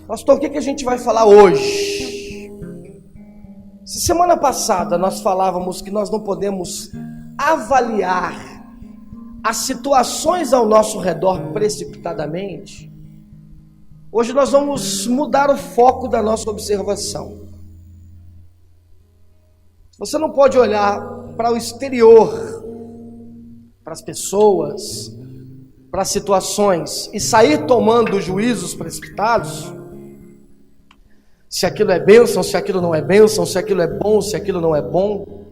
Pastor, o que a gente vai falar hoje? Se semana passada nós falávamos que nós não podemos avaliar as situações ao nosso redor precipitadamente, hoje nós vamos mudar o foco da nossa observação. Você não pode olhar para o exterior, para as pessoas, para as situações e sair tomando juízos precipitados. Se aquilo é bênção, se aquilo não é bênção, se aquilo é bom, se aquilo não é bom.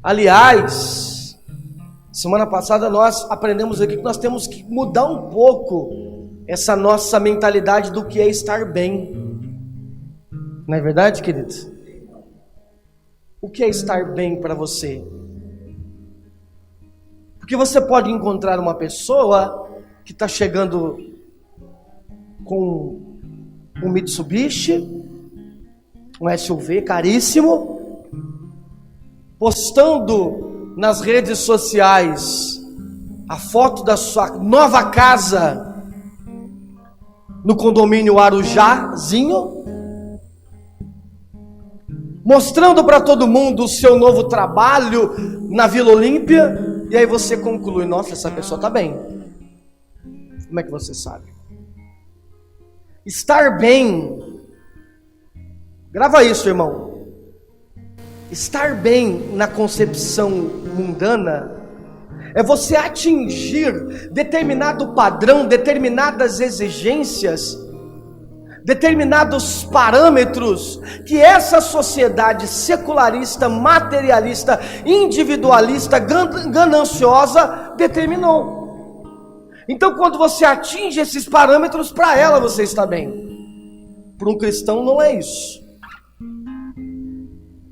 Aliás, semana passada nós aprendemos aqui que nós temos que mudar um pouco essa nossa mentalidade do que é estar bem. Não é verdade, querido? O que é estar bem para você? Porque você pode encontrar uma pessoa que está chegando com um Mitsubishi, um SUV caríssimo, postando nas redes sociais a foto da sua nova casa no condomínio Arujázinho, mostrando para todo mundo o seu novo trabalho na Vila Olímpia, e aí você conclui: nossa, essa pessoa está bem. Como é que você sabe? Estar bem, grava isso, irmão. Estar bem na concepção mundana é você atingir determinado padrão, determinadas exigências, determinados parâmetros que essa sociedade secularista, materialista, individualista, gananciosa determinou. Então, quando você atinge esses parâmetros, para ela você está bem. Para um cristão não é isso.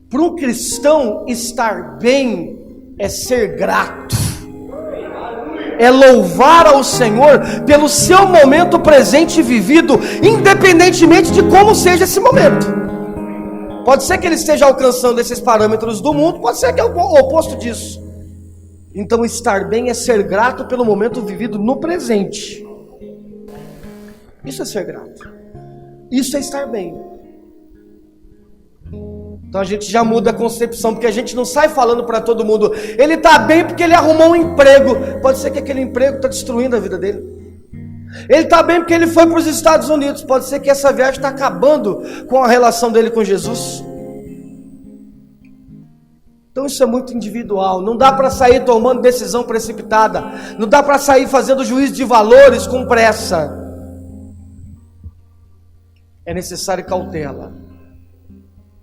Para um cristão, estar bem é ser grato, é louvar ao Senhor pelo seu momento presente e vivido, independentemente de como seja esse momento. Pode ser que ele esteja alcançando esses parâmetros do mundo, pode ser que é o oposto disso. Então, estar bem é ser grato pelo momento vivido no presente. Isso é ser grato. Isso é estar bem. Então a gente já muda a concepção, porque a gente não sai falando para todo mundo: ele está bem porque ele arrumou um emprego. Pode ser que aquele emprego está destruindo a vida dele. Ele está bem porque ele foi para os Estados Unidos. Pode ser que essa viagem está acabando com a relação dele com Jesus. Então isso é muito individual. Não dá para sair tomando decisão precipitada. Não dá para sair fazendo juízo de valores com pressa. É necessário cautela.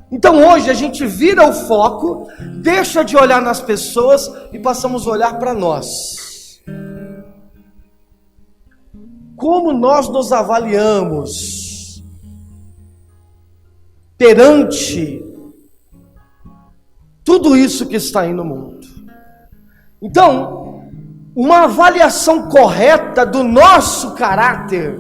Então hoje a gente vira o foco, deixa de olhar nas pessoas e passamos a olhar para nós. Como nós nos avaliamos perante tudo isso que está aí no mundo? Então, uma avaliação correta do nosso caráter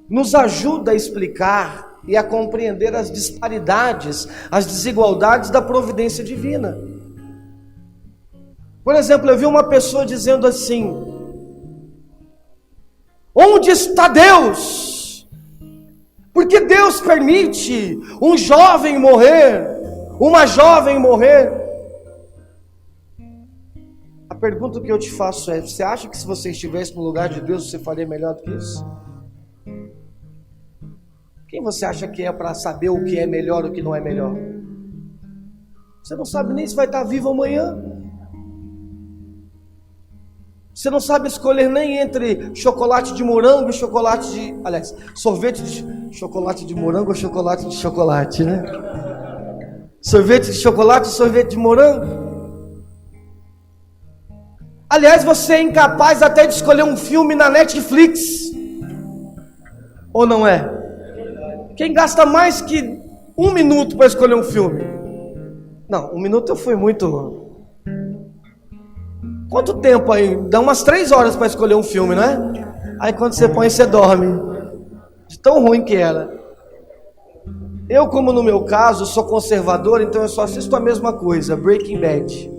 nos ajuda a explicar e a compreender as disparidades, as desigualdades da providência divina. Por exemplo, eu vi uma pessoa dizendo assim: onde está Deus? Porque Deus permite um jovem morrer, uma jovem morrer. A pergunta que eu te faço é: você acha que se você estivesse no lugar de Deus, você faria melhor do que isso? Quem você acha que é para saber o que é melhor e o que não é melhor? Você não sabe nem se vai estar vivo amanhã. Você não sabe escolher nem entre chocolate de morango e chocolate de... Aliás, sorvete de chocolate de morango ou chocolate de chocolate, né? Sorvete de chocolate e sorvete de morango. Aliás, você é incapaz até de escolher um filme na Netflix. Ou não é? Quem gasta mais que 1 minuto para escolher um filme? Não, 1 minuto eu fui muito... Quanto tempo aí? Dá umas 3 horas para escolher um filme, não é? Aí quando você põe, você dorme. De tão ruim que era. Eu, como no meu caso, sou conservador, então eu só assisto a mesma coisa, Breaking Bad.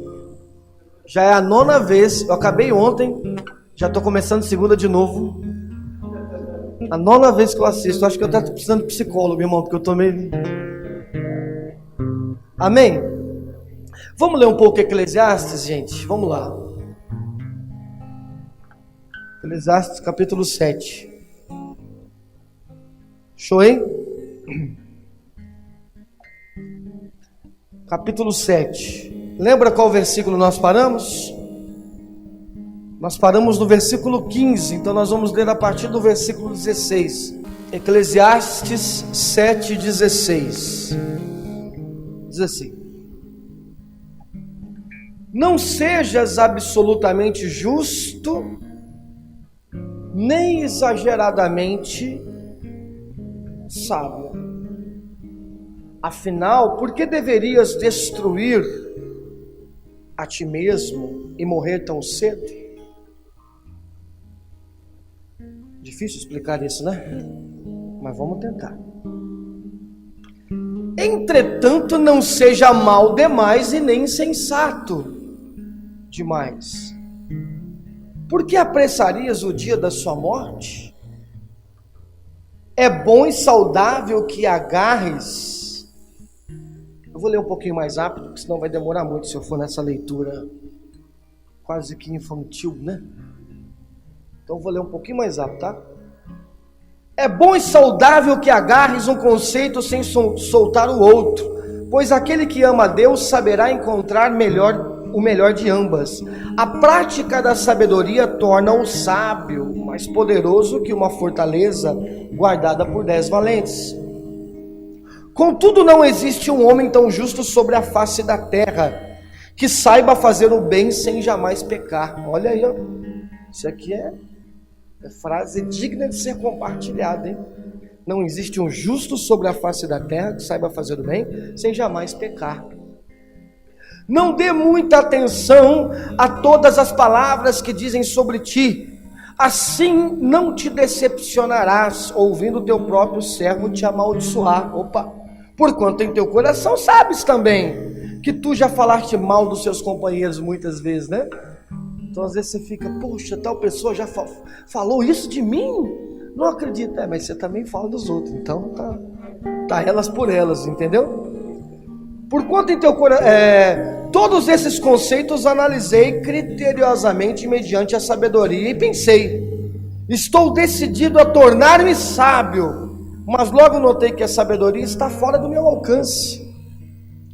Já é a 9ª vez, eu acabei ontem, já estou começando segunda de novo. A 9ª vez que eu assisto. Acho que eu estou precisando de psicólogo, irmão, porque eu estou meio... Amém? Vamos ler um pouco Eclesiastes, gente? Vamos lá. Eclesiastes capítulo 7. Show, hein? Capítulo 7. Lembra qual versículo nós paramos? Nós paramos no versículo 15, então nós vamos ler a partir do versículo 16. Eclesiastes 7:16. Diz assim: não sejas absolutamente justo, nem exageradamente sábio. Afinal, por que deverias destruir a ti mesmo e morrer tão cedo? Difícil explicar isso, né? Mas vamos tentar. Entretanto, não seja mal demais e nem insensato demais. Por que apressarias o dia da sua morte? É bom e saudável que agarres. Eu vou ler um pouquinho mais rápido, porque senão vai demorar muito se eu for nessa leitura quase que infantil, né? Então eu vou ler um pouquinho mais rápido, tá? É bom e saudável que agarres um conceito sem soltar o outro, pois aquele que ama a Deus saberá encontrar o melhor de ambas. A prática da sabedoria torna-o sábio, mais poderoso que uma fortaleza guardada por 10 valentes. Contudo, não existe um homem tão justo sobre a face da terra, que saiba fazer o bem sem jamais pecar. Olha aí, ó. Isso aqui é frase digna de ser compartilhada, hein? Não existe um justo sobre a face da terra que saiba fazer o bem sem jamais pecar. Não dê muita atenção a todas as palavras que dizem sobre ti, assim não te decepcionarás ouvindo teu próprio servo te amaldiçoar. Opa! Porquanto em teu coração sabes também que tu já falaste mal dos seus companheiros muitas vezes, né? Então às vezes você fica, poxa, tal pessoa já falou isso de mim? Não acredito. Mas você também fala dos outros, então tá elas por elas, entendeu? Porquanto em teu coração, todos esses conceitos analisei criteriosamente mediante a sabedoria e pensei, estou decidido a tornar-me sábio, mas logo notei que a sabedoria está fora do meu alcance.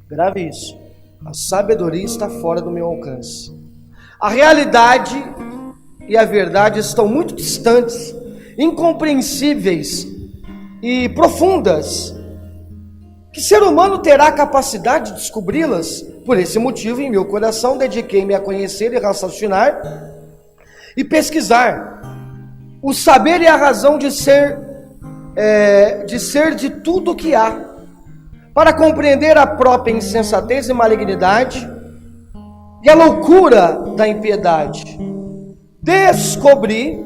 Grave isso, a sabedoria está fora do meu alcance. A realidade e a verdade estão muito distantes, incompreensíveis e profundas. Que ser humano terá a capacidade de descobri-las? Por esse motivo, em meu coração, dediquei-me a conhecer e raciocinar e pesquisar o saber e a razão de ser de tudo o que há, para compreender a própria insensatez e malignidade e a loucura da impiedade. Descobri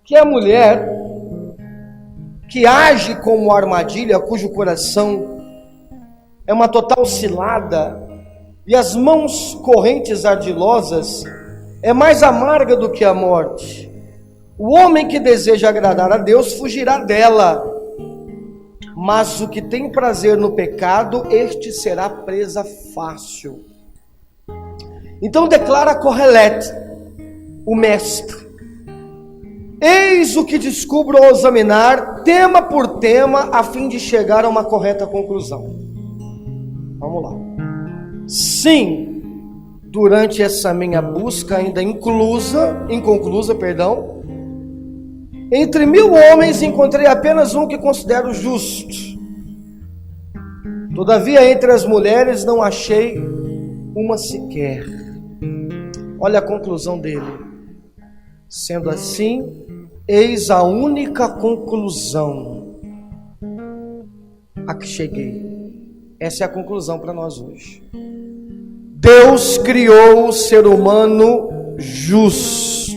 que a mulher que age como armadilha, cujo coração é uma total cilada, e as mãos correntes ardilosas, é mais amarga do que a morte. O homem que deseja agradar a Deus fugirá dela, mas o que tem prazer no pecado, este será presa fácil. Então declara Correlete, o mestre: eis o que descubro ao examinar, tema por tema, a fim de chegar a uma correta conclusão. Vamos lá. Sim, durante essa minha busca ainda inconclusa, entre 1000 homens encontrei apenas um que considero justo. Todavia, entre as mulheres não achei uma sequer. Olha a conclusão dele. Sendo assim, eis a única conclusão a que cheguei. Essa é a conclusão para nós hoje. Deus criou o ser humano justo,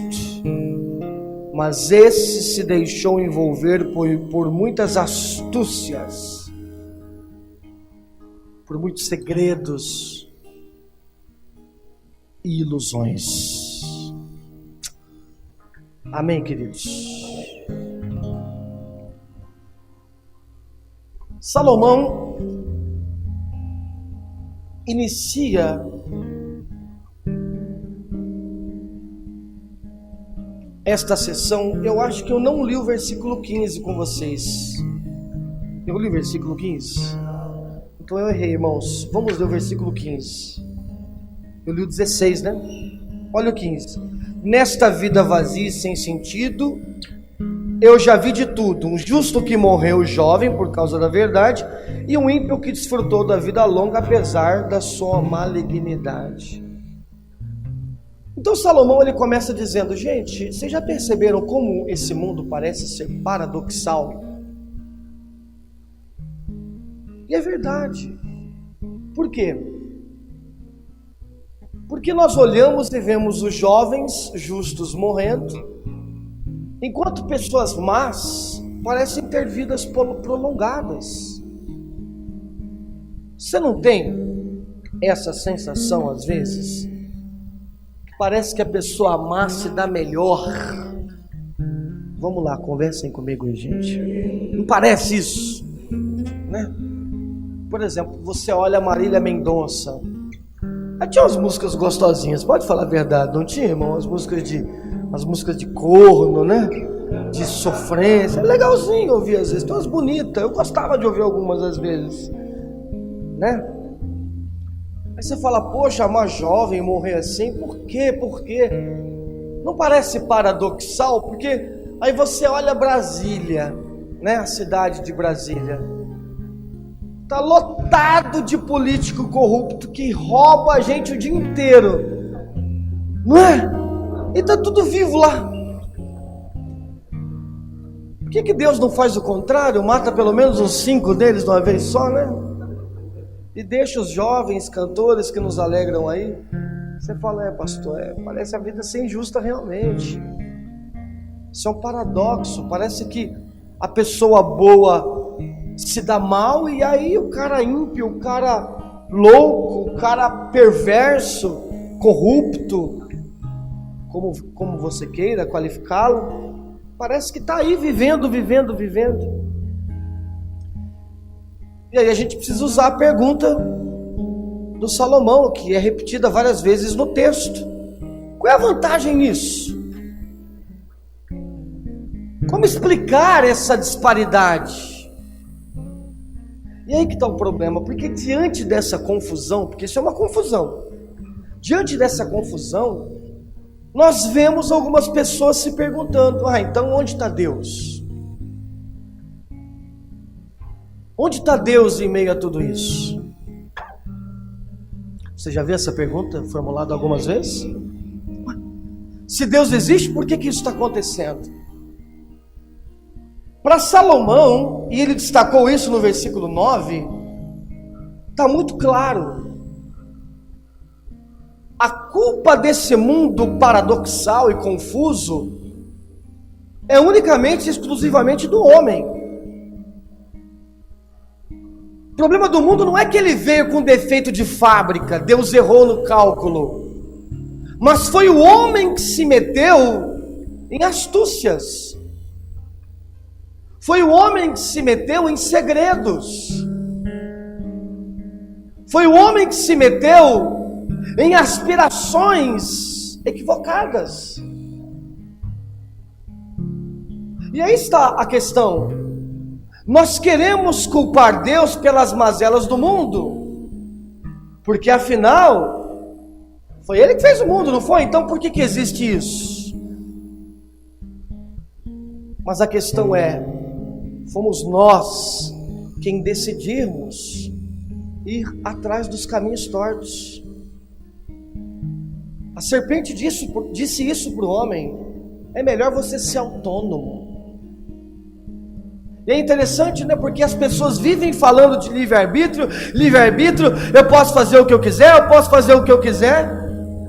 mas esse se deixou envolver por muitas astúcias, por muitos segredos e ilusões. Amém, queridos? Salomão inicia esta sessão. Eu acho que eu não li o versículo 15 com vocês. Eu li o versículo 15? Então eu errei, irmãos. Vamos ler o versículo 15. Eu li o 16, né? Olha o 15. Nesta vida vazia e sem sentido, eu já vi de tudo: um justo que morreu jovem por causa da verdade, e um ímpio que desfrutou da vida longa apesar da sua malignidade. Então Salomão ele começa dizendo: gente, vocês já perceberam como esse mundo parece ser paradoxal? E é verdade. Por quê? Porque nós olhamos e vemos os jovens justos morrendo, enquanto pessoas más parecem ter vidas prolongadas. Você não tem essa sensação às vezes? Parece que a pessoa má se dá melhor. Vamos lá, conversem comigo aí, gente. Não parece isso, né? Por exemplo, você olha a Marília Mendonça. Ela tinha umas músicas gostosinhas, pode falar a verdade, não tinha, irmão? As músicas de corno, né? De sofrência. É legalzinho ouvir às vezes, tem umas bonitas. Eu gostava de ouvir algumas às vezes, né? Aí você fala: poxa, uma jovem morrer assim, por quê? Por quê? Não parece paradoxal? Porque aí você olha Brasília, né? A cidade de Brasília está lotado de político corrupto que rouba a gente o dia inteiro, não é? E está tudo vivo lá. Por que Deus não faz o contrário? Mata pelo menos uns 5 deles de uma vez só, né? E deixa os jovens cantores que nos alegram aí. Você fala: pastor, parece a vida ser injusta realmente. Isso é um paradoxo. Parece que a pessoa boa se dá mal, e aí o cara ímpio, o cara louco, o cara perverso, corrupto, como você queira qualificá-lo, parece que está aí vivendo. E aí a gente precisa usar a pergunta do Salomão, que é repetida várias vezes no texto: qual é a vantagem nisso? Como explicar essa disparidade? E aí que está o problema, porque diante dessa confusão, porque isso é uma confusão, diante dessa confusão, nós vemos algumas pessoas se perguntando: então onde está Deus? Onde está Deus em meio a tudo isso? Você já viu essa pergunta formulada algumas vezes? Se Deus existe, por que isso está acontecendo? Para Salomão, e ele destacou isso no versículo 9, está muito claro: a culpa desse mundo paradoxal e confuso é unicamente e exclusivamente do homem. O problema do mundo não é que ele veio com defeito de fábrica, Deus errou no cálculo, mas foi o homem que se meteu em astúcias. Foi o homem que se meteu em segredos. Foi o homem que se meteu em aspirações equivocadas. E aí está a questão: nós queremos culpar Deus pelas mazelas do mundo, porque afinal foi Ele que fez o mundo, não foi? Então por que existe isso? Mas a questão é: fomos nós quem decidimos ir atrás dos caminhos tortos. A serpente disse isso para o homem: é melhor você ser autônomo. E é interessante, né? Porque as pessoas vivem falando de livre-arbítrio, eu posso fazer o que eu quiser, eu posso fazer o que eu quiser.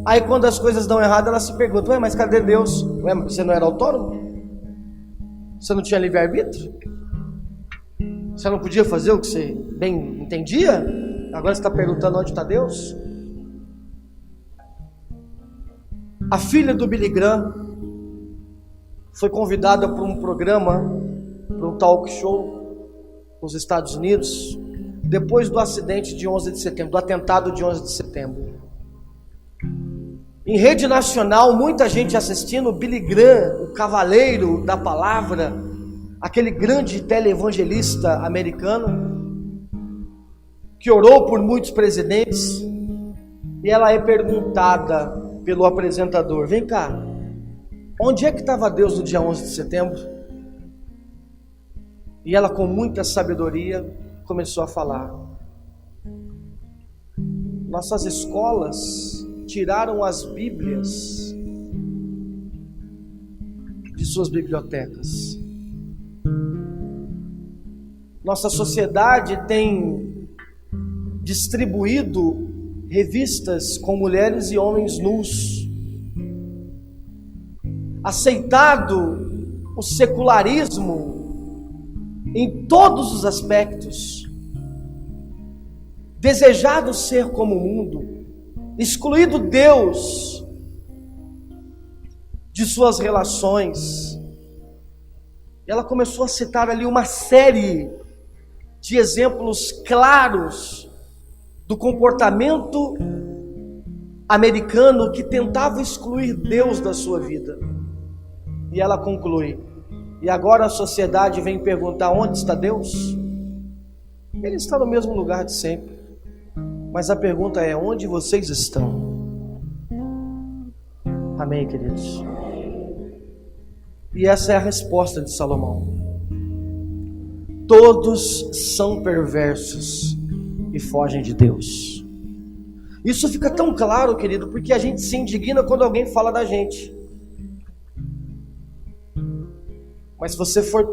Aí quando as coisas dão errado, elas se perguntam: mas cadê Deus? Mas você não era autônomo? Você não tinha livre-arbítrio? Você não podia fazer o que você bem entendia? Agora você está perguntando onde está Deus? A filha do Billy Graham foi convidada para um programa, para um talk show, nos Estados Unidos, depois do acidente de 11 de setembro, do atentado de 11 de setembro. Em rede nacional, muita gente assistindo, Billy Graham, o cavaleiro da palavra, aquele grande televangelista americano, que orou por muitos presidentes, e ela é perguntada pelo apresentador: vem cá, onde é que estava Deus no dia 11 de setembro? E ela, com muita sabedoria, começou a falar: nossas escolas tiraram as Bíblias de suas bibliotecas. Nossa sociedade tem distribuído revistas com mulheres e homens nus, aceitado o secularismo em todos os aspectos, desejado ser como o mundo, excluído Deus de suas relações. Ela começou a citar ali uma série de exemplos claros do comportamento americano que tentava excluir Deus da sua vida. E ela conclui: e agora a sociedade vem perguntar onde está Deus? Ele está no mesmo lugar de sempre. Mas a pergunta é: onde vocês estão? Amém, queridos? E essa é a resposta de Salomão: todos são perversos e fogem de Deus. Isso fica tão claro, querido, porque a gente se indigna quando alguém fala da gente. Mas se você for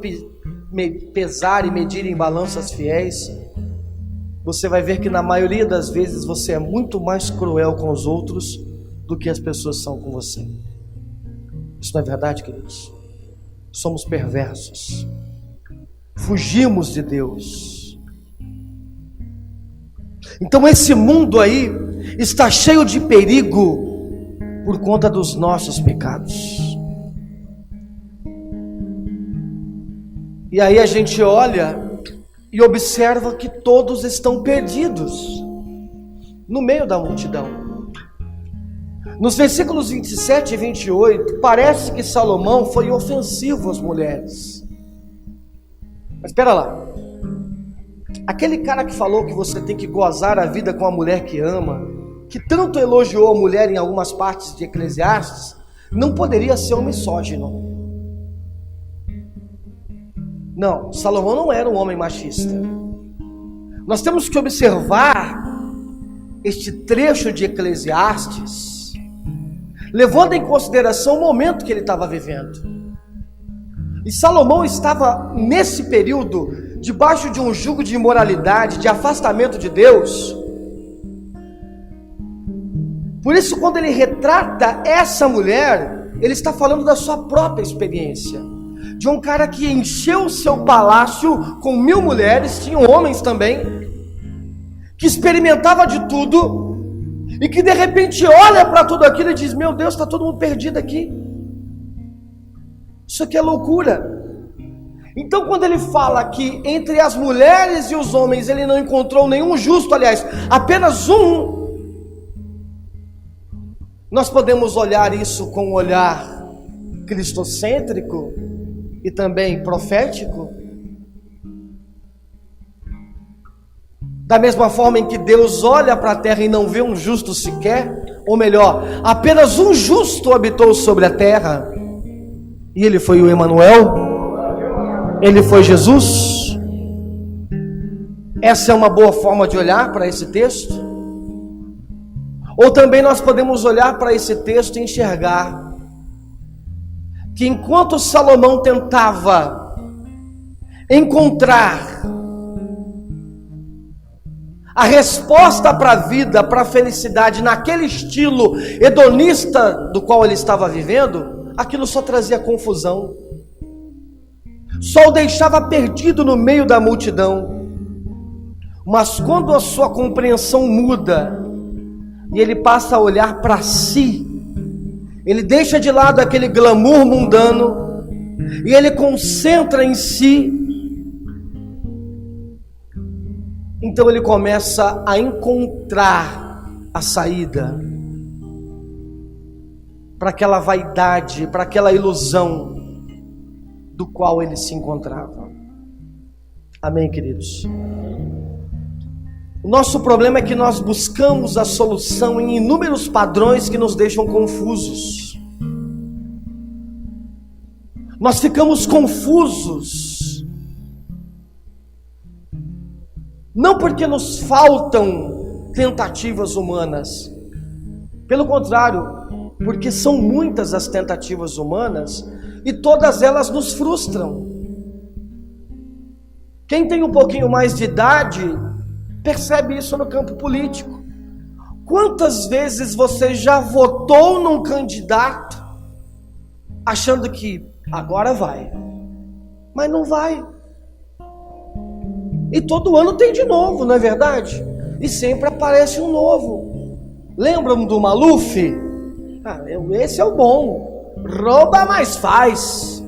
pesar e medir em balanças fiéis, você vai ver que na maioria das vezes você é muito mais cruel com os outros do que as pessoas são com você. Isso não é verdade, queridos? Somos perversos, fugimos de Deus. Então esse mundo aí está cheio de perigo por conta dos nossos pecados. E aí a gente olha e observa que todos estão perdidos no meio da multidão. Nos versículos 27 e 28, parece que Salomão foi ofensivo às mulheres. Mas espera lá, aquele cara que falou que você tem que gozar a vida com a mulher que ama, que tanto elogiou a mulher em algumas partes de Eclesiastes, não poderia ser um misógino. Não, Salomão não era um homem machista. Nós temos que observar este trecho de Eclesiastes, levando em consideração o momento que ele estava vivendo. E Salomão estava nesse período debaixo de um jugo de imoralidade, de afastamento de Deus. Por isso, quando ele retrata essa mulher, ele está falando da sua própria experiência, de um cara que encheu o seu palácio com 1000 mulheres, tinham homens também, que experimentava de tudo, e que de repente olha para tudo aquilo e diz: meu Deus, está todo mundo perdido aqui. Isso aqui é loucura. Então quando ele fala que entre as mulheres e os homens ele não encontrou nenhum justo, aliás, apenas um, nós podemos olhar isso com um olhar cristocêntrico e também profético. Da mesma forma em que Deus olha para a terra e não vê um justo sequer, ou melhor, apenas um justo habitou sobre a terra, e ele foi o Emanuel, ele foi Jesus. Essa é uma boa forma de olhar para esse texto. Ou também nós podemos olhar para esse texto e enxergar que enquanto Salomão tentava encontrar a resposta para a vida, para a felicidade, naquele estilo hedonista do qual ele estava vivendo, aquilo só trazia confusão, só o deixava perdido no meio da multidão. Mas quando a sua compreensão muda e ele passa a olhar para si, ele deixa de lado aquele glamour mundano e ele concentra em si, Então ele começa a encontrar a saída para aquela vaidade, para aquela ilusão do qual ele se encontrava. Amém, queridos? O nosso problema é que nós buscamos a solução em inúmeros padrões que nos deixam confusos. Nós ficamos confusos, não porque nos faltam tentativas humanas, pelo contrário, porque são muitas as tentativas humanas e todas elas nos frustram. Quem tem um pouquinho mais de idade percebe isso no campo político. Quantas vezes você já votou num candidato achando que agora vai, mas não vai? E todo ano tem de novo, não é verdade? E sempre aparece um novo. Lembram do Maluf? Esse é o bom, rouba mais faz.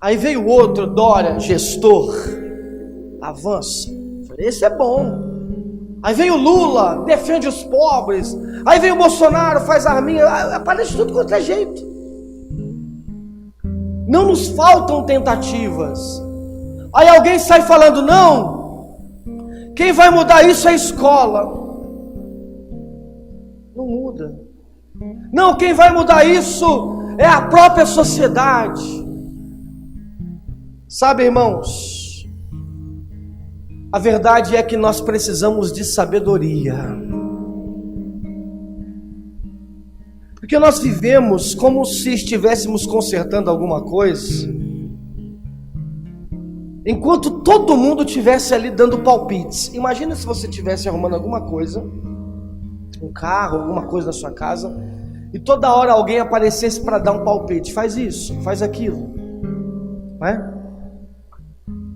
Aí veio outro, Dória, gestor, avança, esse é bom. Aí veio o Lula, defende os pobres. Aí veio o Bolsonaro, faz arminha, aparece tudo quanto é jeito. Não nos faltam tentativas. Aí alguém sai falando, não, quem vai mudar isso é a escola. Não muda. Não, quem vai mudar isso é a própria sociedade. Sabe, irmãos, a verdade é que nós precisamos de sabedoria. Porque nós vivemos como se estivéssemos consertando alguma coisa, enquanto todo mundo estivesse ali dando palpites. Imagina se você estivesse arrumando alguma coisa, um carro, alguma coisa na sua casa, e toda hora alguém aparecesse para dar um palpite. Faz isso, faz aquilo, não é?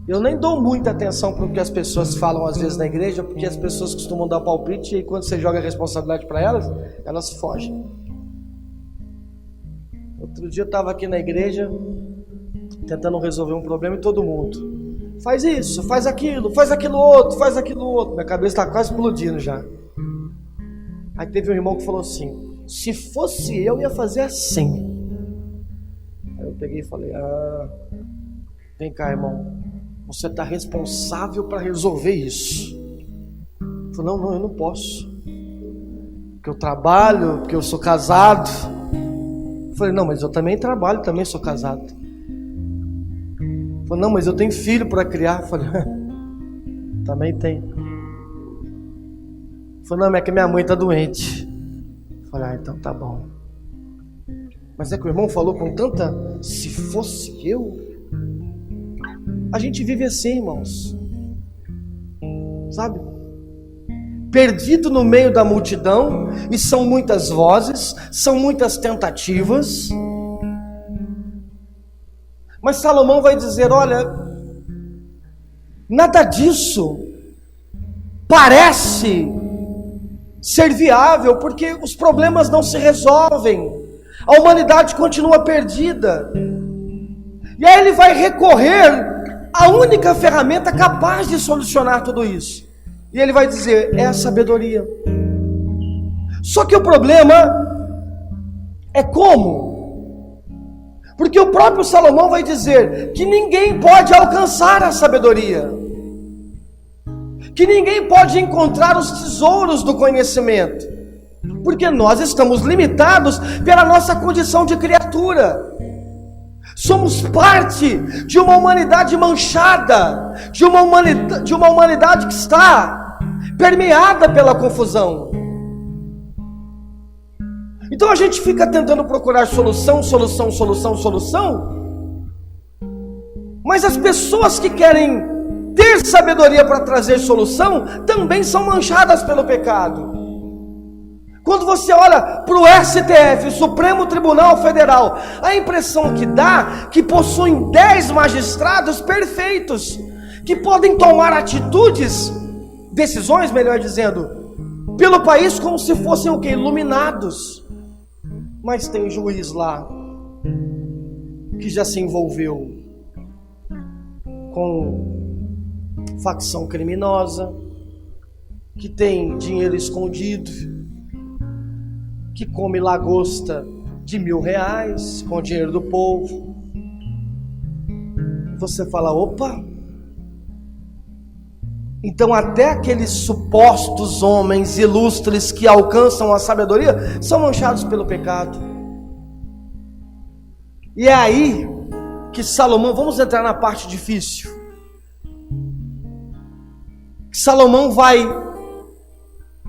Eu nem dou muita atenção para o que as pessoas falam às vezes na igreja, porque as pessoas costumam dar palpite e quando você joga a responsabilidade para elas, elas fogem. Outro dia eu estava aqui na igreja, tentando resolver um problema e todo mundo, faz isso, faz aquilo outro, faz aquilo outro. Minha cabeça está quase explodindo já. Aí teve um irmão que falou assim, se fosse eu ia fazer assim. Aí eu peguei e falei, vem cá, irmão, você está responsável para resolver isso. Ele falou, não, eu não posso, porque eu trabalho, porque eu sou casado. Eu falei, não, mas eu também trabalho, também sou casado. Ele falou, não, mas eu tenho filho para criar. Eu falei, também tenho. Ele falou, não, mas é que minha mãe está doente. Eu falei, então tá bom. Mas é que o irmão falou com tanta, se fosse eu. A gente vive assim, irmãos, sabe? Perdido no meio da multidão, e são muitas vozes, são muitas tentativas. Mas Salomão vai dizer, olha, nada disso parece ser viável, porque os problemas não se resolvem, a humanidade continua perdida. E aí ele vai recorrer à única ferramenta capaz de solucionar tudo isso. E ele vai dizer, é a sabedoria. Só que o problema é como? Porque o próprio Salomão vai dizer que ninguém pode alcançar a sabedoria, que ninguém pode encontrar os tesouros do conhecimento, porque nós estamos limitados pela nossa condição de criatura. Somos parte de uma humanidade manchada, de uma humanidade que está permeada pela confusão. Então a gente fica tentando procurar solução, mas as pessoas que querem ter sabedoria para trazer solução também são manchadas pelo pecado. Quando você olha para o STF, o Supremo Tribunal Federal, a impressão que dá que possuem 10 magistrados perfeitos, que podem tomar decisões, melhor dizendo, pelo país como se fossem o quê? Iluminados. Mas tem juiz lá que já se envolveu com facção criminosa, que tem dinheiro escondido, que come lagosta de R$1.000 com o dinheiro do povo. Você fala, opa, então até aqueles supostos homens ilustres que alcançam a sabedoria são manchados pelo pecado. E é aí que Salomão, vamos entrar na parte difícil, Salomão vai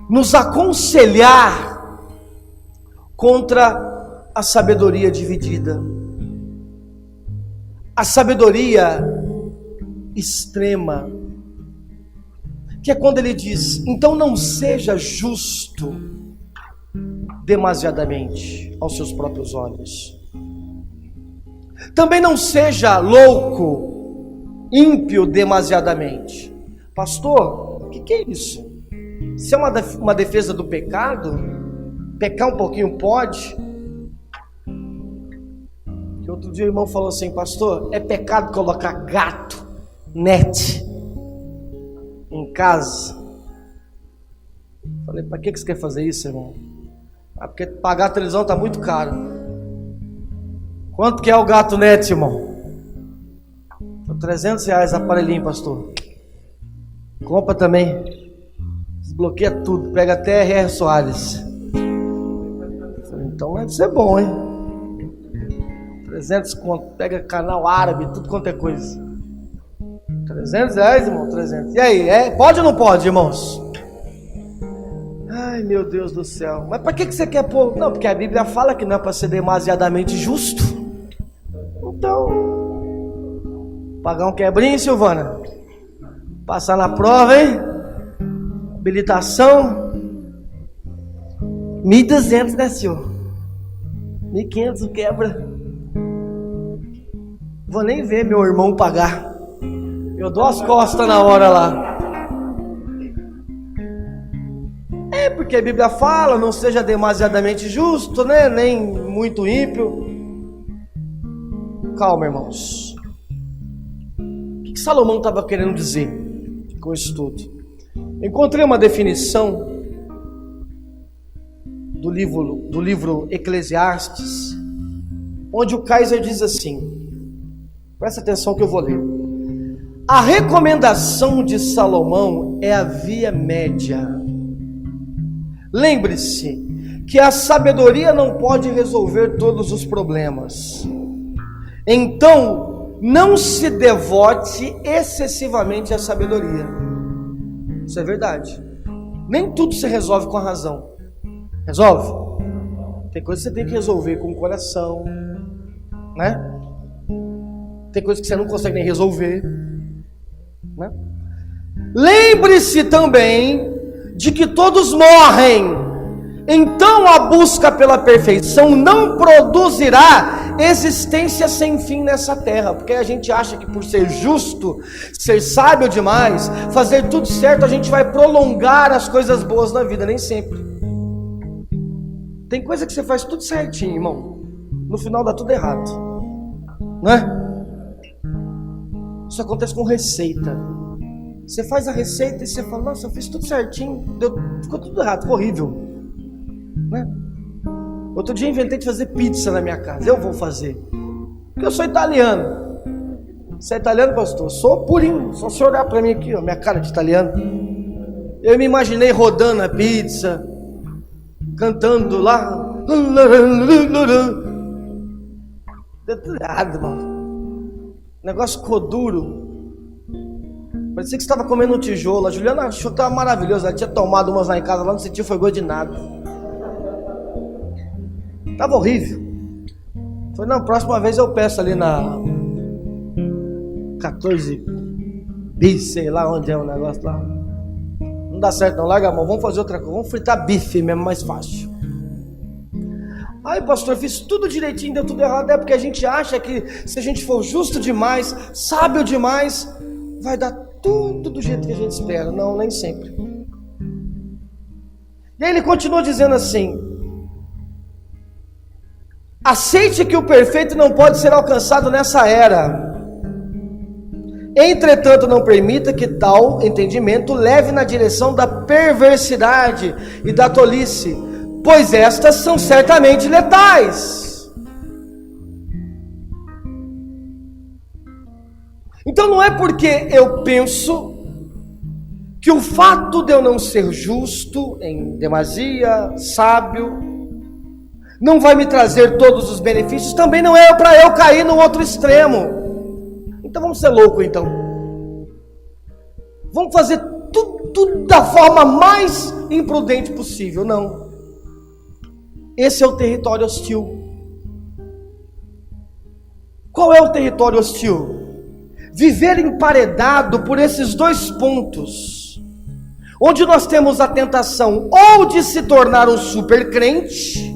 nos aconselhar contra a sabedoria dividida, a sabedoria extrema, que é quando ele diz, então não seja justo demasiadamente aos seus próprios olhos, também não seja louco, ímpio demasiadamente. Pastor, o que é isso? Se é uma defesa do pecado, pecar um pouquinho pode? Que outro dia o irmão falou assim, pastor, é pecado colocar gato, net, em casa? Falei, para que você quer fazer isso, irmão? Ah, porque pagar a televisão está muito caro. Quanto que é o gato net, irmão? R$300 aparelhinho, pastor. Compra também. Desbloqueia tudo, pega até R.R. Soares. Falei, então deve ser bom, hein? 300 conto, pega canal árabe, tudo quanto é coisa. R$300, irmão, 300. E aí, pode ou não pode, irmãos? Ai, meu Deus do céu. Mas para que você quer pôr? Não, porque a Bíblia fala que não é para ser demasiadamente justo. Então, pagar um quebrinho, Silvana? Passar na prova, hein? Habilitação 1.200, né, senhor? 1.500 quebra. Vou nem ver meu irmão pagar. Eu dou as costas na hora lá. É porque a Bíblia fala, não seja demasiadamente justo, né? Nem muito ímpio. Calma, irmãos. O que Salomão estava querendo dizer com isso tudo? Encontrei uma definição do livro Eclesiastes, onde o Kaiser diz assim, presta atenção que eu vou ler. A recomendação de Salomão é a via média. Lembre-se que a sabedoria não pode resolver todos os problemas. Então, não se devote excessivamente à sabedoria. Isso é verdade. Nem tudo se resolve com a razão. Resolve? Tem coisa que você tem que resolver com o coração, né? Tem coisa que você não consegue nem resolver, né? Lembre-se também de que todos morrem. Então a busca pela perfeição não produzirá existência sem fim nessa terra, porque a gente acha que por ser justo, ser sábio demais, fazer tudo certo, a gente vai prolongar as coisas boas na vida. Nem sempre. Tem coisa que você faz tudo certinho, irmão, no final dá tudo errado, né? Isso acontece com receita. Você faz a receita e você fala, nossa, eu fiz tudo certinho, ficou tudo errado, ficou horrível, né? Outro dia inventei de fazer pizza na minha casa. Eu vou fazer, porque eu sou italiano. Você é italiano, pastor? Sou purinho. Só se olhar para mim aqui, ó, minha cara de italiano. Eu me imaginei rodando a pizza, cantando lá. Deu tudo errado, mano. O negócio ficou duro. Parecia que você estava comendo um tijolo. A Juliana achou que estava maravilhoso. Ela tinha tomado umas lá em casa, lá não sentiu, foi gosto de nada. Estava horrível. Falei, não, próxima vez eu peço ali na 14 bis, sei lá onde é o negócio lá. Não dá certo não, larga a mão, vamos fazer outra coisa. Vamos fritar bife mesmo, mais fácil. Aí, pastor, eu fiz tudo direitinho, deu tudo errado. É porque a gente acha que se a gente for justo demais, sábio demais, vai dar tudo do jeito que a gente espera. Não, nem sempre. E aí ele continua dizendo assim: aceite que o perfeito não pode ser alcançado nessa era. Entretanto, não permita que tal entendimento leve na direção da perversidade e da tolice, pois estas são certamente letais. Então não é porque eu penso que o fato de eu não ser justo em demasia, sábio, não vai me trazer todos os benefícios, também não é para eu cair no outro extremo. Então vamos ser loucos então. Vamos fazer tudo da forma mais imprudente possível. Não. Esse é o território hostil. Qual é o território hostil? Viver emparedado por esses dois pontos, onde nós temos a tentação ou de se tornar um super crente,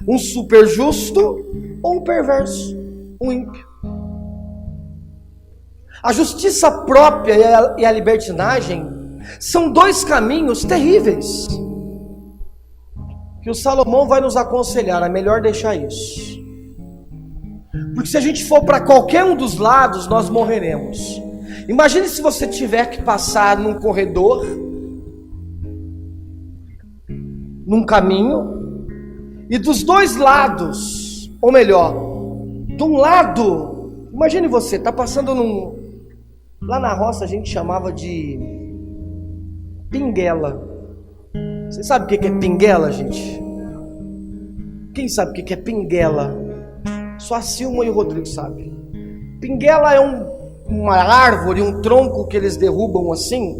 um super justo, ou um perverso, um ímpio. A justiça própria e a libertinagem são dois caminhos terríveis, que o Salomão vai nos aconselhar a melhor deixar isso. Porque se a gente for para qualquer um dos lados, nós morreremos. Imagine se você tiver que passar num corredor, num caminho, e dos dois lados, ou melhor, de um lado, imagine você, está passando lá na roça a gente chamava de pinguela. Você sabe o que é pinguela, gente? Quem sabe o que é pinguela? Só a Silma e o Rodrigo sabem. Pinguela é uma árvore, um tronco que eles derrubam assim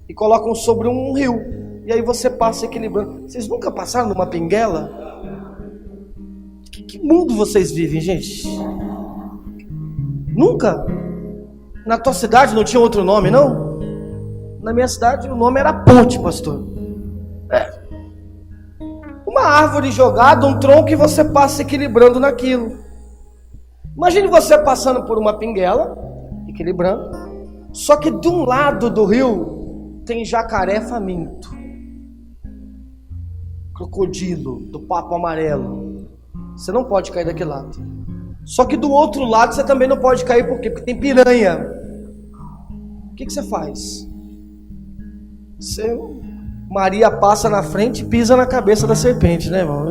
e colocam sobre um rio. E aí você passa equilibrando. Vocês nunca passaram numa pinguela? Que mundo vocês vivem, gente? Nunca? Na tua cidade não tinha outro nome, não? Na minha cidade o nome era ponte, pastor. Uma árvore jogada, um tronco, e você passa equilibrando naquilo. Imagine você passando por uma pinguela, equilibrando, só que de um lado do rio tem jacaré faminto, crocodilo do papo amarelo. Você não pode cair daquele lado. Só que do outro lado você também não pode cair, por quê? Porque tem piranha. O que você faz? Maria passa na frente e pisa na cabeça da serpente, né, irmão?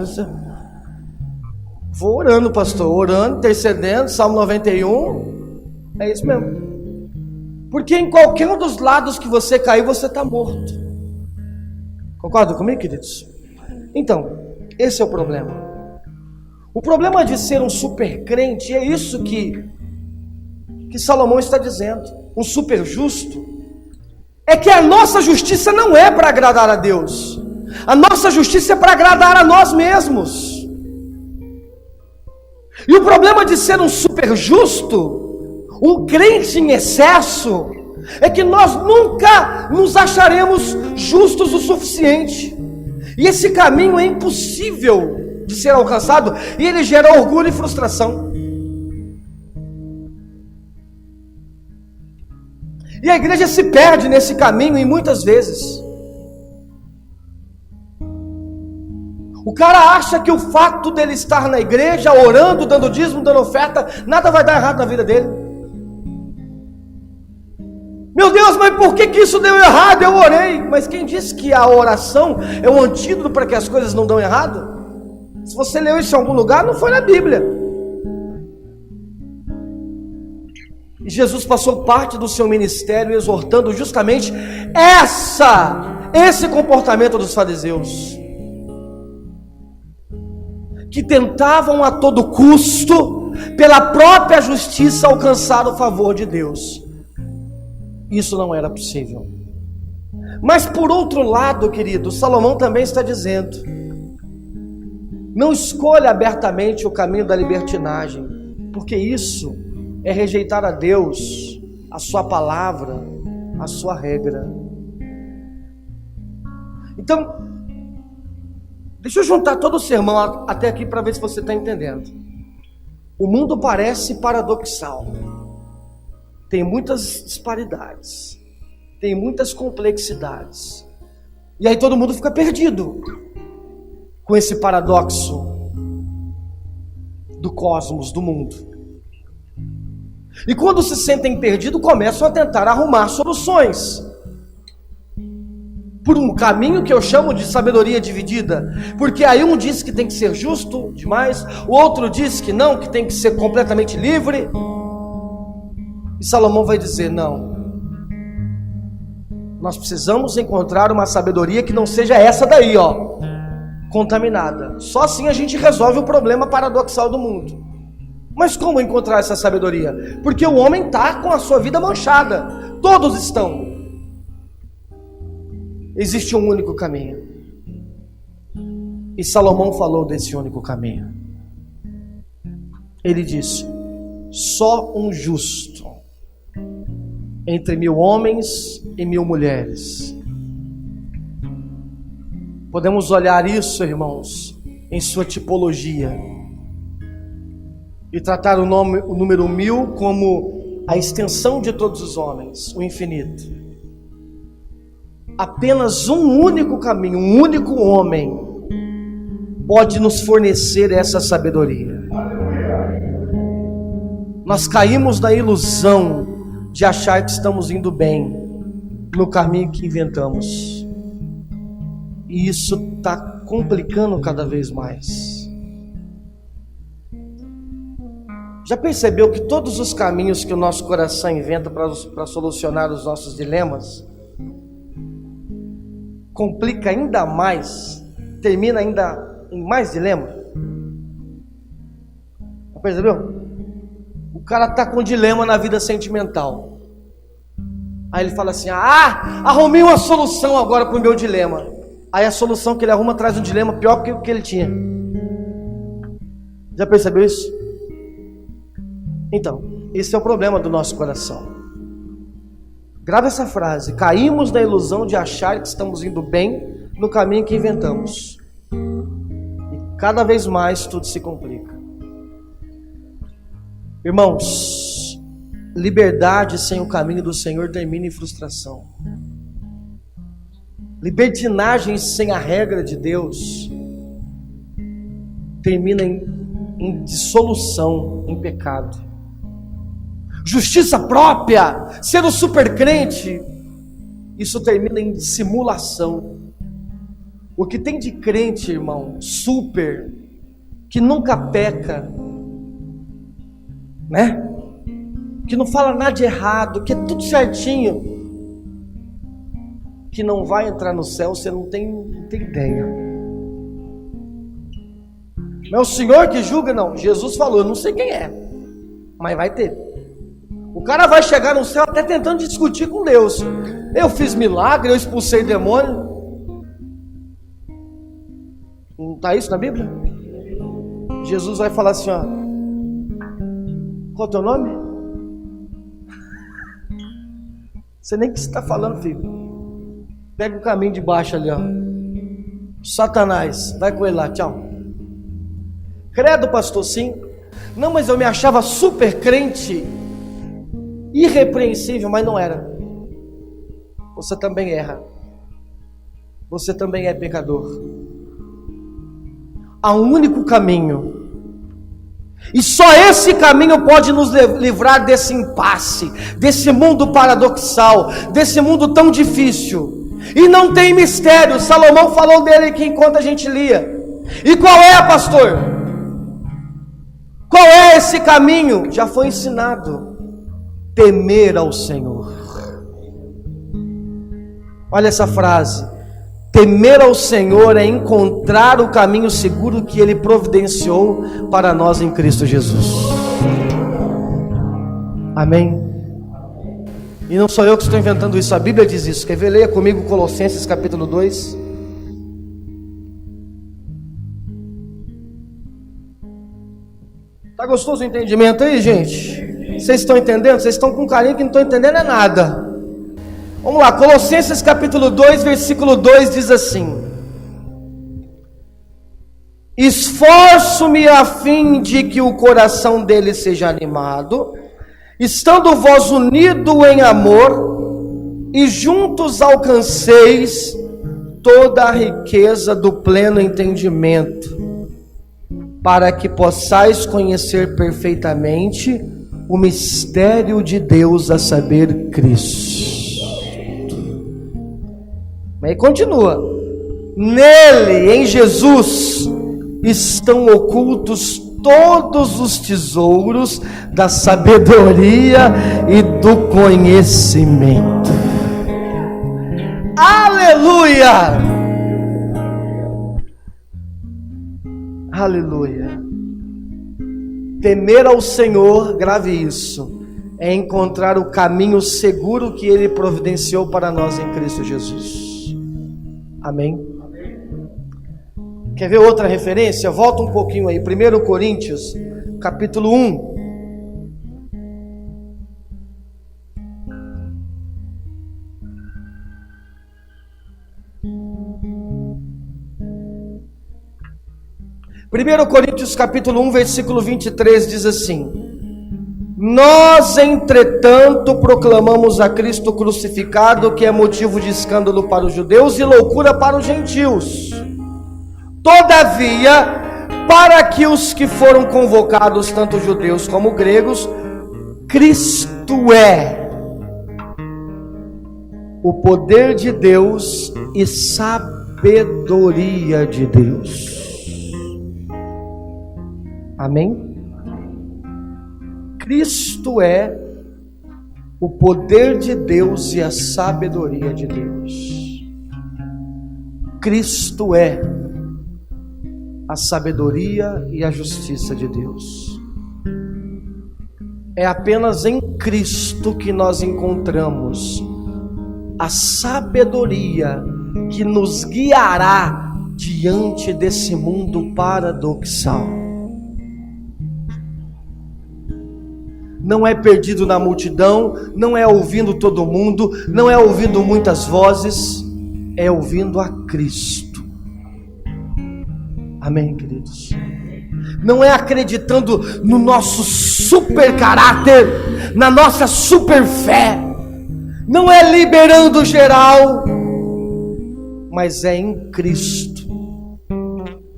Vou orando, pastor, orando, intercedendo, Salmo 91, é isso mesmo. Porque em qualquer um dos lados que você cair, você está morto. Concorda comigo, queridos? Então, esse é o problema. O problema de ser um super crente é isso que Salomão está dizendo. Um super justo é que a nossa justiça não é para agradar a Deus. A nossa justiça é para agradar a nós mesmos. E o problema de ser um super justo, um crente em excesso, é que nós nunca nos acharemos justos o suficiente. E esse caminho é impossível de ser alcançado, e ele gera orgulho e frustração. E a igreja se perde nesse caminho, e muitas vezes o cara acha que o fato dele estar na igreja, orando, dando dízimo, dando oferta, nada vai dar errado na vida dele. Meu Deus, mas por que isso deu errado? Eu orei. Mas quem disse que a oração é um antídoto para que as coisas não dão errado? Se você leu isso em algum lugar, não foi na Bíblia. E Jesus passou parte do seu ministério exortando justamente esse comportamento dos fariseus, que tentavam a todo custo, pela própria justiça, alcançar o favor de Deus. Isso não era possível. Mas por outro lado, querido, Salomão também está dizendo: não escolha abertamente o caminho da libertinagem, porque isso é rejeitar a Deus, a sua palavra, a sua regra. Então, deixa eu juntar todo o sermão até aqui para ver se você está entendendo. O mundo parece paradoxal. Tem muitas disparidades. Tem muitas complexidades. E aí todo mundo fica perdido com esse paradoxo do cosmos, do mundo. E quando se sentem perdidos, começam a tentar arrumar soluções. Por um caminho que eu chamo de sabedoria dividida. Porque aí um diz que tem que ser justo demais, o outro diz que não, que tem que ser completamente livre. E Salomão vai dizer: não. Nós precisamos encontrar uma sabedoria que não seja essa daí, ó, contaminada. Só assim a gente resolve o problema paradoxal do mundo. Mas como encontrar essa sabedoria? Porque o homem está com a sua vida manchada. Todos estão. Existe um único caminho. E Salomão falou desse único caminho. Ele disse: só um justo entre 1000 homens e 1000 mulheres. Podemos olhar isso, irmãos, em sua tipologia e tratar o número 1000 como a extensão de todos os homens, o infinito. Apenas um único caminho, um único homem pode nos fornecer essa sabedoria. Nós caímos na ilusão de achar que estamos indo bem no caminho que inventamos, e isso está complicando cada vez mais. Já percebeu que todos os caminhos que o nosso coração inventa para solucionar os nossos dilemas complica ainda mais, termina ainda em mais dilema? Já percebeu? O cara está com dilema na vida sentimental. Aí ele fala assim: arrumei uma solução agora para o meu dilema. Aí a solução que ele arruma traz um dilema pior que o que ele tinha. Já percebeu isso? Então, esse é o problema do nosso coração. Grava essa frase: caímos na ilusão de achar que estamos indo bem no caminho que inventamos. E cada vez mais tudo se complica. Irmãos, liberdade sem o caminho do Senhor termina em frustração. Libertinagem sem a regra de Deus termina em dissolução, em pecado. Justiça própria, ser o super crente, isso termina em simulação. O que tem de crente, irmão, super, que nunca peca, né? Que não fala nada de errado, que é tudo certinho, que não vai entrar no céu, você não tem ideia. Não é o Senhor que julga, não. Jesus falou, eu não sei quem é, mas vai ter. O cara vai chegar no céu até tentando discutir com Deus. Eu fiz milagre, eu expulsei demônio. Não está isso na Bíblia? Jesus vai falar assim, ó: qual é o teu nome? Você nem que está falando, filho. Pega o caminho de baixo ali, ó. Satanás, vai com ele lá, tchau. Credo, pastor, sim. Não, mas eu me achava super crente, irrepreensível, mas não era. Você também erra. Você também é pecador. Há um único caminho, e só esse caminho pode nos livrar desse impasse, desse mundo paradoxal, desse mundo tão difícil. E não tem mistério. Salomão falou dele aqui enquanto a gente lia. E qual é, pastor? Qual é esse caminho? Já foi ensinado: temer ao Senhor. Olha essa frase: temer ao Senhor é encontrar o caminho seguro que Ele providenciou para nós em Cristo Jesus. Amém? E não sou eu que estou inventando isso, a Bíblia diz isso. Quer ver? Leia comigo Colossenses capítulo 2. Tá gostoso o entendimento aí, gente? Vocês estão entendendo? Vocês estão com carinho que não estão entendendo é nada. Vamos lá, Colossenses capítulo 2, versículo 2 diz assim: esforço-me a fim de que o coração dele seja animado, estando vós unidos em amor, e juntos alcanceis toda a riqueza do pleno entendimento, para que possais conhecer perfeitamente o mistério de Deus, a saber, Cristo. Aí continua: nele, em Jesus, estão ocultos todos os tesouros da sabedoria e do conhecimento. Aleluia! Aleluia! Temer ao Senhor, grave isso, é encontrar o caminho seguro que Ele providenciou para nós em Cristo Jesus. Amém? Quer ver outra referência? Volta um pouquinho aí, 1 Coríntios, capítulo 1. Primeiro Coríntios capítulo 1, versículo 23 diz assim: nós, entretanto, proclamamos a Cristo crucificado, que é motivo de escândalo para os judeus e loucura para os gentios. Todavia, para que os que foram convocados, tanto judeus como gregos, Cristo é o poder de Deus e sabedoria de Deus. Amém? Cristo é o poder de Deus e a sabedoria de Deus. Cristo é a sabedoria e a justiça de Deus. É apenas em Cristo que nós encontramos a sabedoria que nos guiará diante desse mundo paradoxal. Não é perdido na multidão, não é ouvindo todo mundo, não é ouvindo muitas vozes, é ouvindo a Cristo. Amém, queridos? Não é acreditando no nosso super caráter, na nossa super fé, não é liberando geral, mas é em Cristo.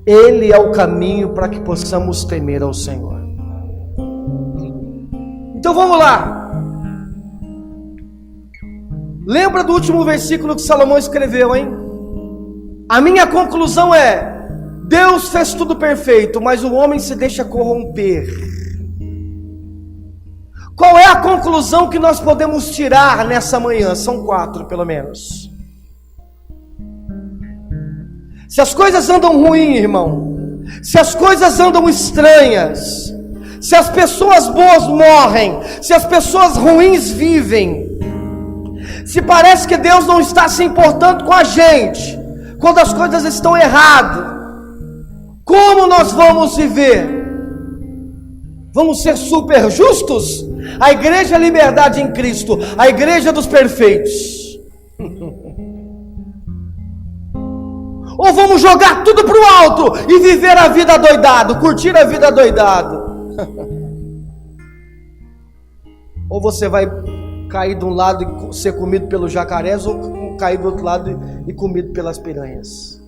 Ele é o caminho para que possamos temer ao Senhor. Então vamos lá. Lembra do último versículo que Salomão escreveu, hein? A minha conclusão é: Deus fez tudo perfeito, mas o homem se deixa corromper. Qual é a conclusão que nós podemos tirar nessa manhã? São 4 pelo menos. Se as coisas andam ruins, irmão, se as coisas andam estranhas, se as pessoas boas morrem, se as pessoas ruins vivem, se parece que Deus não está se importando com a gente, quando as coisas estão erradas, como nós vamos viver? Vamos ser super justos? A igreja é liberdade em Cristo, a igreja dos perfeitos. Ou vamos jogar tudo para o alto e viver a vida doidado, curtir a vida doidado? Ou você vai cair de um lado e ser comido pelos jacarés, ou cair do outro lado e comido pelas piranhas.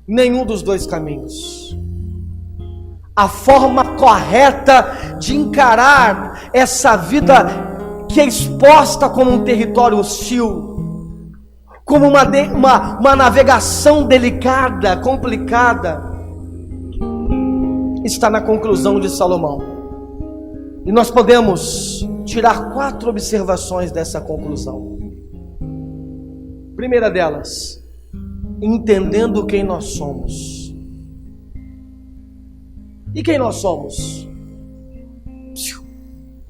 Nenhum dos dois caminhos. A forma correta de encarar essa vida que é exposta como um território hostil, como uma navegação delicada, complicada, está na conclusão de Salomão. E nós podemos tirar 4 observações dessa conclusão. Primeira delas, entendendo quem nós somos. E quem nós somos?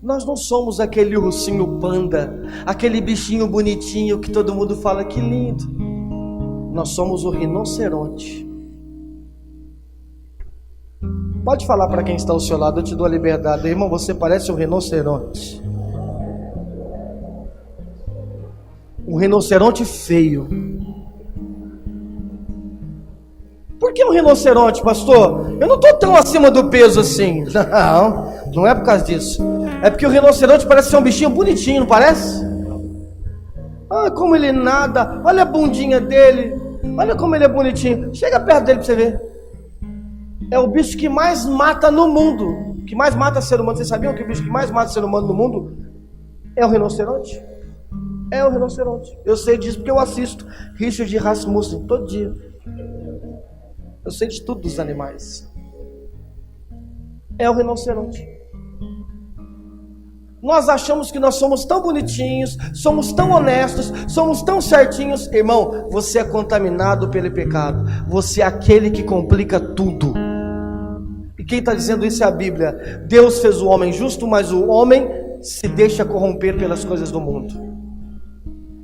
Nós não somos aquele ursinho panda, aquele bichinho bonitinho que todo mundo fala que lindo. Nós somos o rinoceronte. Pode falar para quem está ao seu lado, eu te dou a liberdade. Irmão, você parece um rinoceronte. Um rinoceronte feio. Por que um rinoceronte, pastor? Eu não estou tão acima do peso assim. Não é por causa disso. É porque o rinoceronte parece ser um bichinho bonitinho, não parece? Ah, como ele nada. Olha a bundinha dele. Olha como ele é bonitinho. Chega perto dele para você ver. É o bicho que mais mata no mundo. O que mais mata ser humano, vocês sabiam que o bicho que mais mata ser humano no mundo é o rinoceronte? É o rinoceronte. Eu sei disso porque eu assisto Richard Rasmussen todo dia. Eu sei de tudo dos animais. É o rinoceronte. Nós achamos que nós somos tão bonitinhos, somos tão honestos, somos tão certinhos. Irmão, você é contaminado pelo pecado. Você é aquele que complica tudo. E quem está dizendo isso é a Bíblia. Deus fez o homem justo, mas o homem se deixa corromper pelas coisas do mundo.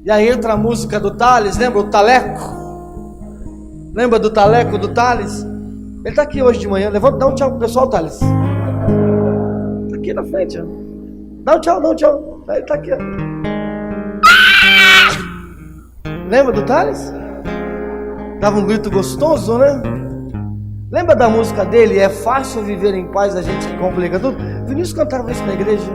E aí entra a música do Thales, lembra o Taleco? Lembra do Taleco, do Thales? Ele está aqui hoje de manhã. Levanta, dá um tchau pro pessoal, Thales. Está aqui na frente, ó. Dá um tchau, dá um tchau. Ele está aqui, ó. Lembra do Thales? Dava um grito gostoso, né? Lembra da música dele? É fácil viver em paz, a gente que complica tudo. Vinícius cantava isso na igreja.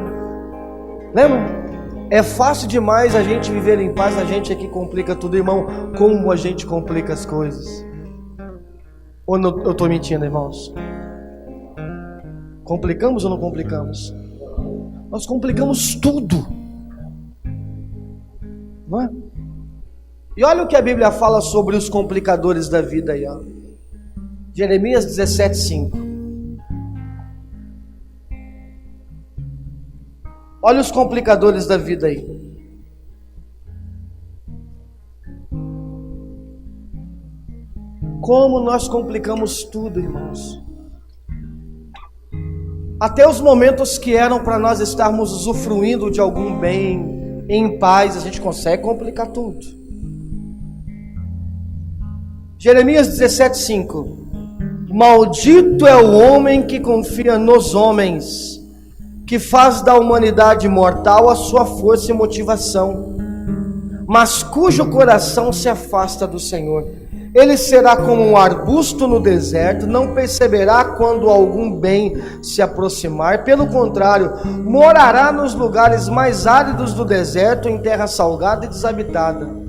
Lembra? É fácil demais a gente viver em paz, a gente é que complica tudo. Irmão, como a gente complica as coisas. Ou não, eu estou mentindo, irmãos? Complicamos ou não complicamos? Nós complicamos tudo, não é? E olha o que a Bíblia fala sobre os complicadores da vida aí, ó. Jeremias 17:5. Olha os complicadores da vida aí. Como nós complicamos tudo, irmãos. Até os momentos que eram para nós estarmos usufruindo de algum bem, em paz, a gente consegue complicar tudo. Jeremias 17:5. Maldito é o homem que confia nos homens, que faz da humanidade mortal a sua força e motivação, mas cujo coração se afasta do Senhor. Ele será como um arbusto no deserto, não perceberá quando algum bem se aproximar. Pelo contrário, morará nos lugares mais áridos do deserto, em terra salgada e desabitada.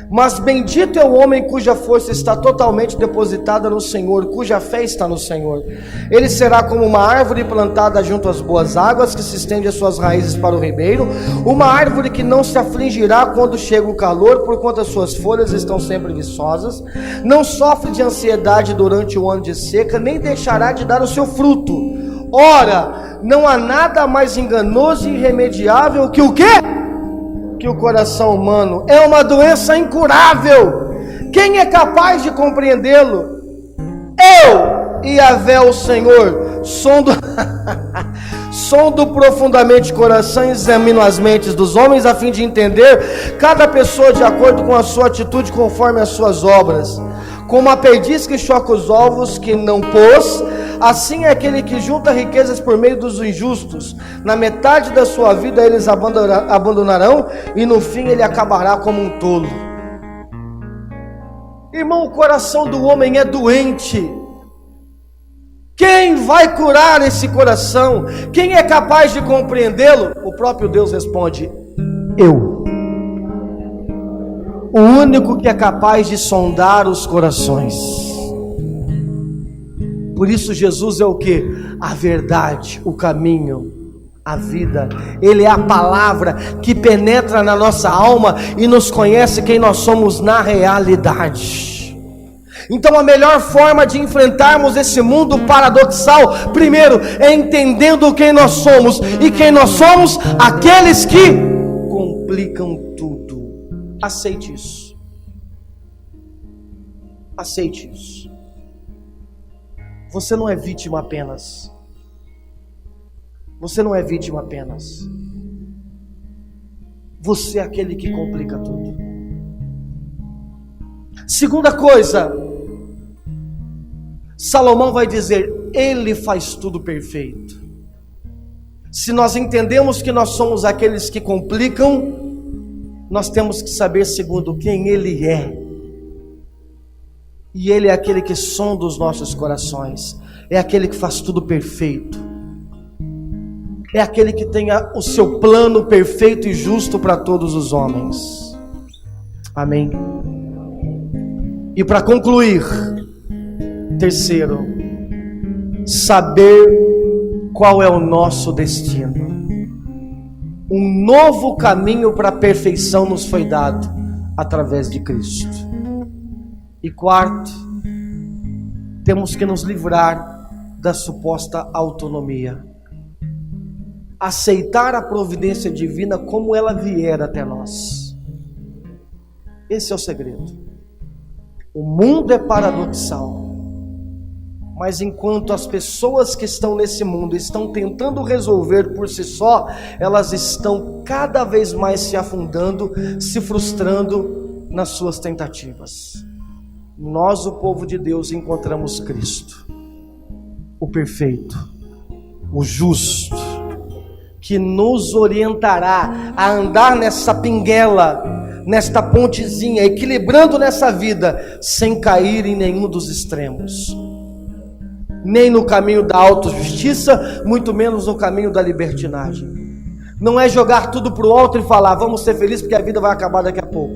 Mas bendito é o homem cuja força está totalmente depositada no Senhor, cuja fé está no Senhor. Ele será como uma árvore plantada junto às boas águas, que se estende as suas raízes para o ribeiro, uma árvore que não se afligirá quando chega o calor, porquanto as suas folhas estão sempre viçosas, não sofre de ansiedade durante o ano de seca, nem deixará de dar o seu fruto. Ora, não há nada mais enganoso e irremediável que o quê? Que o coração humano. É uma doença incurável. Quem é capaz de compreendê-lo? Eu, Yahvé, o Senhor, sondo profundamente o coração e examino as mentes dos homens, a fim de entender cada pessoa de acordo com a sua atitude, conforme as suas obras. Como a perdiz que choca os ovos que não pôs, assim é aquele que junta riquezas por meio dos injustos. Na metade da sua vida eles abandonarão, e no fim ele acabará como um tolo. Irmão, o coração do homem é doente. Quem vai curar esse coração? Quem é capaz de compreendê-lo? O próprio Deus responde: eu. O único que é capaz de sondar os corações. Por isso Jesus é o que? A verdade, o caminho, a vida. Ele é a palavra que penetra na nossa alma e nos conhece quem nós somos na realidade. Então a melhor forma de enfrentarmos esse mundo paradoxal, primeiro, é entendendo quem nós somos. E quem nós somos? Aqueles que complicam tudo. Aceite isso. Aceite isso. Você não é vítima apenas. Você não é vítima apenas. Você é aquele que complica tudo. Segunda coisa, Salomão vai dizer: Ele faz tudo perfeito. Se nós entendemos que nós somos aqueles que complicam, nós temos que saber, segundo, quem Ele é. E Ele é aquele que sonda os nossos corações. É aquele que faz tudo perfeito. É aquele que tem o seu plano perfeito e justo para todos os homens. Amém. E para concluir, terceiro, saber qual é o nosso destino. Um novo caminho para a perfeição nos foi dado através de Cristo. E quarto, temos que nos livrar da suposta autonomia. Aceitar a providência divina como ela vier até nós. Esse é o segredo. O mundo é paradoxal. Mas enquanto as pessoas que estão nesse mundo estão tentando resolver por si só, elas estão cada vez mais se afundando, se frustrando nas suas tentativas. Nós, o povo de Deus, encontramos Cristo, o perfeito, o justo, que nos orientará a andar nessa pinguela, nesta pontezinha, equilibrando nessa vida, sem cair em nenhum dos extremos. Nem no caminho da autojustiça, muito menos no caminho da libertinagem. Não é jogar tudo para o alto e falar, vamos ser felizes porque a vida vai acabar daqui a pouco.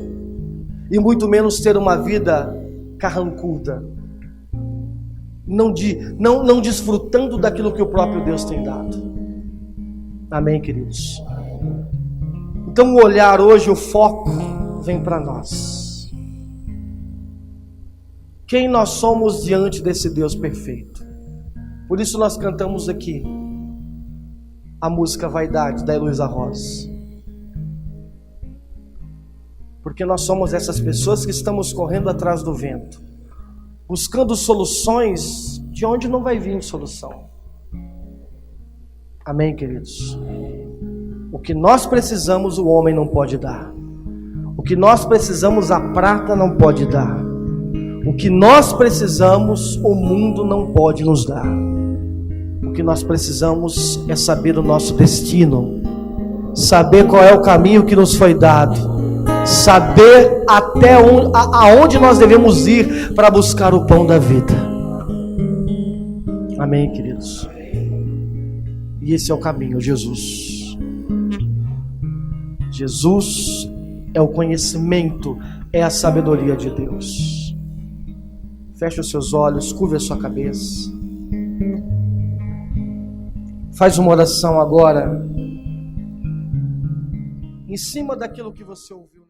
E muito menos ter uma vida carrancuda, não desfrutando daquilo que o próprio Deus tem dado. Amém, queridos? Então o olhar hoje, o foco vem para nós. Quem nós somos diante desse Deus perfeito? Por isso nós cantamos aqui a música Vaidade, da Heloísa Rosa. Porque nós somos essas pessoas que estamos correndo atrás do vento, buscando soluções de onde não vai vir solução. Amém, queridos? O que nós precisamos, o homem não pode dar. O que nós precisamos, a prata não pode dar. O que nós precisamos, o mundo não pode nos dar. O que nós precisamos é saber o nosso destino, saber qual é o caminho que nos foi dado, saber até aonde nós devemos ir para buscar o pão da vida. Amém, queridos? E esse é o caminho, Jesus. Jesus é o conhecimento, é a sabedoria de Deus. Feche os seus olhos, curve a sua cabeça. Faz uma oração agora, em cima daquilo que você ouviu.